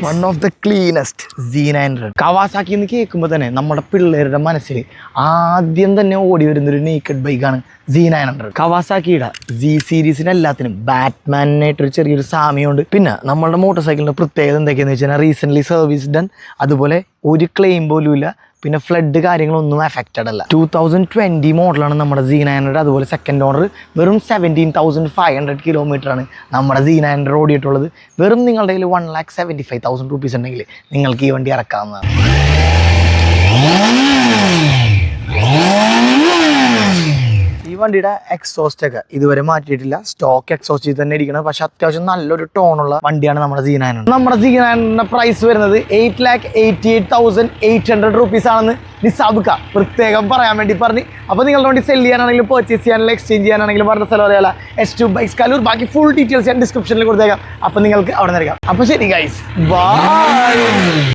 One of the cleanest Z900. Kawasaki എന്ന് കേൾക്കുമ്പോൾ തന്നെ നമ്മുടെ പിള്ളേരുടെ മനസ്സിൽ ആദ്യം തന്നെ ഓടി വരുന്നൊരു നേക്കഡ് ബൈക്കാണ് Z900. കവാസാക്കിയുടെ Z സീരീസിന് എല്ലാത്തിനും ബാറ്റ്മാനായിട്ടൊരു ചെറിയൊരു സാമ്യമുണ്ട്. പിന്നെ നമ്മളുടെ മോട്ടോർ സൈക്കിളിൻ്റെ പ്രത്യേകത എന്തൊക്കെയാണെന്ന് വെച്ച് കഴിഞ്ഞാൽ റീസെൻ്റ്ലി സർവീസ് ഡൺ, അതുപോലെ ഒരു ക്ലെയിം പോലും ഇല്ല, പിന്നെ ഫ്ലഡ് കാര്യങ്ങളൊന്നും അഫക്റ്റഡ് അല്ല. 2020 മോഡലാണ് നമ്മുടെ Z900. അതുപോലെ സെക്കൻഡ് ഓണർ വെറും 17,500 കിലോമീറ്ററാണ് നമ്മുടെ Z900 ഓടിയിട്ടുള്ളത്. വെറും നിങ്ങളുടെ കയ്യിൽ 1,75,000 rupees ഉണ്ടെങ്കിൽ നിങ്ങൾക്ക് ഈ വണ്ടി ഇറക്കാവുന്നതാണ്. ഈ വണ്ടിയുടെ എക്സോസ്റ്റ് ഒക്കെ ഇതുവരെ മാറ്റിയിട്ടില്ല, സ്റ്റോക്ക് എക്സോസ്റ്റ് തന്നെ ഇരിക്കണം. പക്ഷെ അത്യാവശ്യം നല്ലൊരു ടോണുള്ള വണ്ടിയാണ് നമ്മുടെ Z900. നമ്മുടെ Z900 പ്രൈസ് വരുന്നത് 8,88,800 rupees ആണെന്ന് നിസാബുക്ക പ്രത്യേകം പറയാൻ വേണ്ടി പറഞ്ഞു. അപ്പോൾ നിങ്ങളുടെ വണ്ടി സെല് ചെയ്യാനാണെങ്കിലും പർച്ചേസ് ചെയ്യാനാണെങ്കിലും എക്സ്ചേഞ്ച് ചെയ്യാനാണെങ്കിലും പറഞ്ഞ സ്ഥലം അറിയാല S2 ബൈക്സ് കലൂർ. ബാക്കി ഫുൾ ഡീറ്റെയിൽസ് ഞാൻ ഡിസ്ക്രിപ്ഷനിൽ കൊടുത്തേക്കാം. അപ്പോൾ നിങ്ങൾക്ക് അവിടെ നിന്ന് എടുക്കാം. അപ്പോൾ ശരി ഗൈസ്, ബൈ.